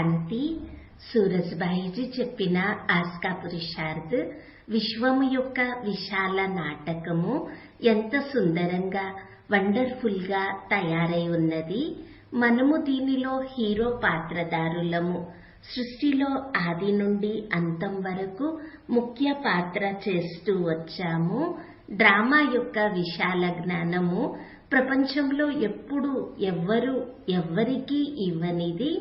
శాంతి. సూరజ్భాయిజీ చెప్పిన ఆస్కా పురుషార్థ్ విశ్వము యొక్క విశాల నాటకము ఎంత సుందరంగా వండర్ఫుల్ గా తయారై ఉన్నది. మనము దీనిలో హీరో పాత్రదారులము. సృష్టిలో ఆది నుండి అంతం వరకు ముఖ్య పాత్ర చేస్తూ వచ్చాము. డ్రామా యొక్క విశాల జ్ఞానము ప్రపంచంలో ఎప్పుడు ఎవ్వరికీ ఇవ్వనిది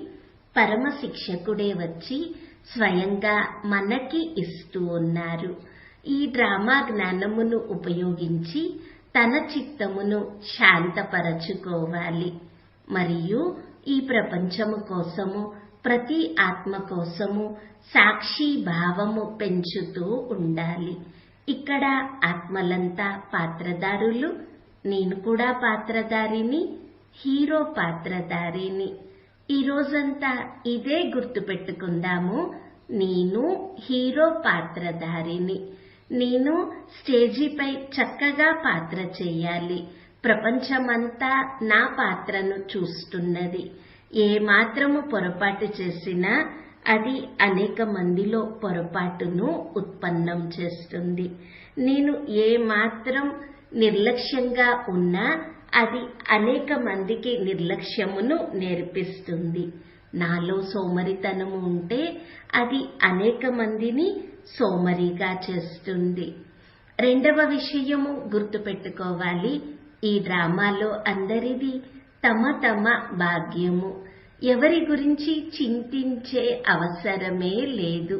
పరమ శిక్షకుడే వచ్చి స్వయంగా మనకి ఇస్తూ ఉన్నారు. ఈ డ్రామా జ్ఞానమును ఉపయోగించి తన చిత్తమును శాంతపరచుకోవాలి మరియు ఈ ప్రపంచము కోసము ప్రతి ఆత్మ కోసము సాక్షి భావము పెంచుతూ ఉండాలి. ఇక్కడ ఆత్మలంతా పాత్రదారులు. నేను కూడా పాత్రధారిని, హీరో పాత్రధారిని. ఈ రోజంతా ఇదే గుర్తుపెట్టుకుందాము. నేను హీరో పాత్రధారిని. నేను స్టేజిపై చక్కగా పాత్ర చేయాలి. ప్రపంచమంతా నా పాత్రను చూస్తున్నది. ఏ మాత్రము పొరపాటు చేసినా అది అనేక మందిలో పొరపాటును ఉత్పన్నం చేస్తుంది. నేను ఏ మాత్రం నిర్లక్ష్యంగా ఉన్నా అది అనేక మందికి నిర్లక్ష్యమును నేర్పిస్తుంది. నాలో సోమరితనము ఉంటే అది అనేక మందిని సోమరిగా చేస్తుంది. రెండవ విషయము గుర్తుపెట్టుకోవాలి. ఈ డ్రామాలో అందరిది తమ తమ భాగ్యము. ఎవరి గురించి చింతించే అవసరమే లేదు.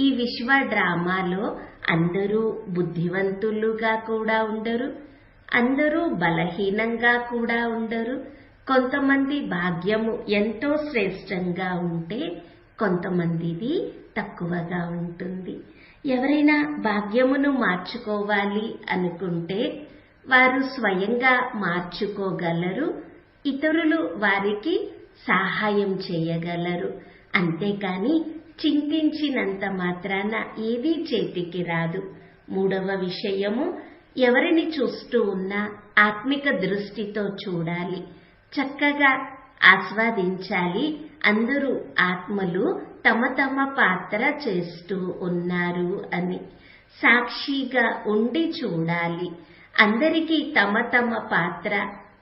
ఈ విశ్వ డ్రామాలో అందరూ బుద్ధివంతులుగా కూడా ఉండరు, అందరూ బలహీనంగా కూడా ఉండరు. కొంతమంది భాగ్యము ఎంతో శ్రేష్టంగా ఉంటే కొంతమందిది తక్కువగా ఉంటుంది. ఎవరైనా భాగ్యమును మార్చుకోవాలి అనుకుంటే వారు స్వయంగా మార్చుకోగలరు. ఇతరులు వారికి సహాయం చేయగలరు. అంతేకాని చింతించినంత మాత్రాన ఏదీ చేతికి రాదు. మూడవ విషయము, ఎవరిని చూస్తూ ఉన్నా ఆత్మిక దృష్టితో చూడాలి. చక్కగా ఆస్వాదించాలి. అందరూ ఆత్మలు తమ తమ పాత్ర చేస్తూ ఉన్నారు అని సాక్షిగా ఉండి చూడాలి. అందరికీ తమ తమ పాత్ర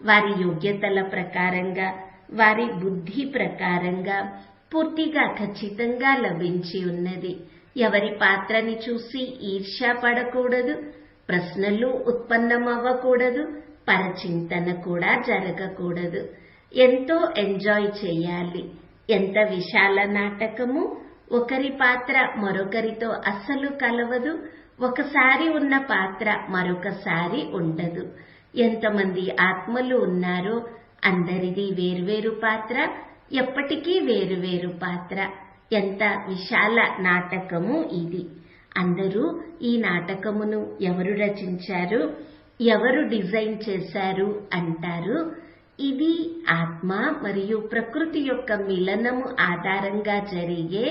వారి యోగ్యతల ప్రకారంగా, వారి బుద్ధి ప్రకారంగా పూర్తిగా ఖచ్చితంగా లభించి ఉన్నది. ఎవరి పాత్రని చూసి ఈర్ష్య పడకూడదు, ప్రశ్నలు ఉత్పన్నమవ్వకూడదు, పరచింతన కూడా జరగకూడదు. ఎంతో ఎంజాయ్ చేయాలి. ఎంత విశాల నాటకము. ఒకరి పాత్ర మరొకరితో అస్సలు కలవదు. ఒకసారి ఉన్న పాత్ర మరొకసారి ఉండదు. ఎంతమంది ఆత్మలు ఉన్నారో అందరిది వేర్వేరు పాత్ర, ఎప్పటికీ వేరువేరు పాత్ర. ఎంత విశాల నాటకము ఇది. అందరూ ఈ నాటకమును ఎవరు రచించారు, ఎవరు డిజైన్ చేశారు అంటారు. ఇది ఆత్మ మరియు ప్రకృతి యొక్క మిలనము ఆధారంగా జరిగే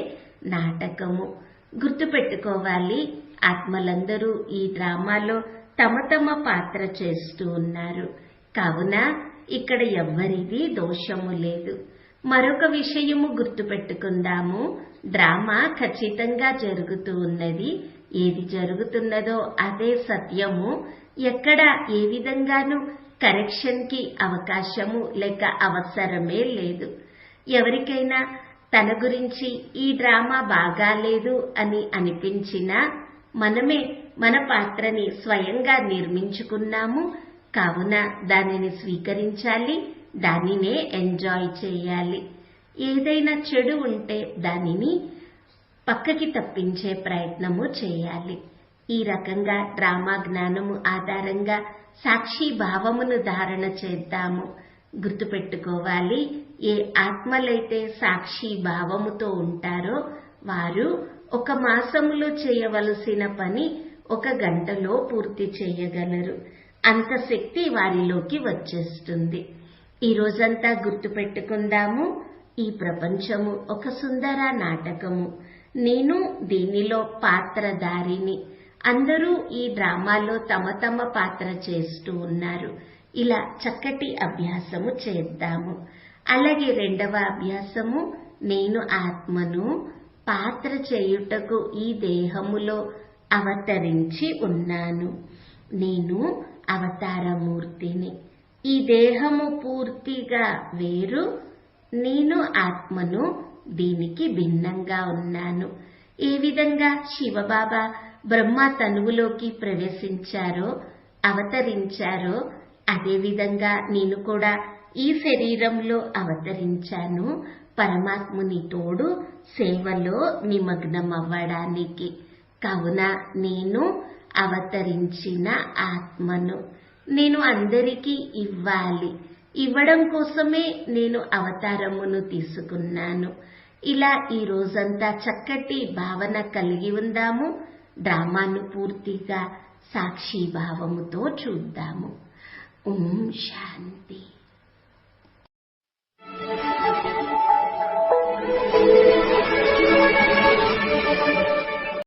నాటకము. గుర్తుపెట్టుకోవాలి, ఆత్మలందరూ ఈ డ్రామాలో తమ తమ పాత్ర చేస్తూ ఉన్నారు. కావున ఇక్కడ ఎవ్వరిది దోషము లేదు. మరొక విషయము గుర్తుపెట్టుకుందాము. డ్రామా ఖచ్చితంగా జరుగుతూ ఉన్నది. ఏది జరుగుతున్నదో అదే సత్యము. ఎక్కడ ఏ విధంగానూ కరెక్షన్ కి అవకాశము లేక అవసరమే లేదు. ఎవరికైనా తన గురించి ఈ డ్రామా బాగాలేదు అని అనిపించినా మనమే మన పాత్రని స్వయంగా నిర్మించుకున్నాము. కావున దానిని స్వీకరించాలి, దానినే ఎంజాయ్ చేయాలి. ఏదైనా చెడు ఉంటే దానిని పక్కకి తప్పించే ప్రయత్నము చేయాలి. ఈ రకంగా డ్రామా జ్ఞానము ఆధారంగా సాక్షి భావమును ధారణ చేద్దాము. గుర్తుపెట్టుకోవాలి, ఏ ఆత్మలైతే సాక్షి భావముతో ఉంటారో వారు 1 మాసములో చేయవలసిన పని 1 గంటలో పూర్తి చేయగలరు. అంత శక్తి వారిలోకి వచ్చేస్తుంది. ఈ రోజంతా గుర్తుపెట్టుకుందాము, ఈ ప్రపంచము ఒక సుందర నాటకము. నేను దీనిలో పాత్రధారిని. అందరూ ఈ డ్రామాలో తమ తమ పాత్ర చేస్తూ ఉన్నారు. ఇలా చక్కటి అభ్యాసము చేద్దాము. అలాగే రెండవ అభ్యాసము, నేను ఆత్మను పాత్ర చేయుటకు ఈ దేహములో అవతరించి ఉన్నాను. నేను అవతారమూర్తిని. ఈ దేహము పూర్తిగా వేరు. నేను ఆత్మను దీనికి భిన్నంగా ఉన్నాను. ఏ విధంగా శివబాబా బ్రహ్మ తనువులోకి ప్రవేశించారో, అవతరించారో, అదేవిధంగా నేను కూడా ఈ శరీరంలో అవతరించాను పరమాత్ముని తోడు సేవలో నిమగ్నమవ్వడానికి. కావున నేను అవతరించిన ఆత్మను. నేను అందరికీ ఇవ్వాలి. ఇవ్వడం కోసమే నేను అవతారమును తీసుకున్నాను. ఇలా ఈ రోజంతా చక్కటి భావన కలిగి ఉందాము. డ్రామాను పూర్తిగా సాక్షి భావముతో చూద్దాము. ఓం శాంతి.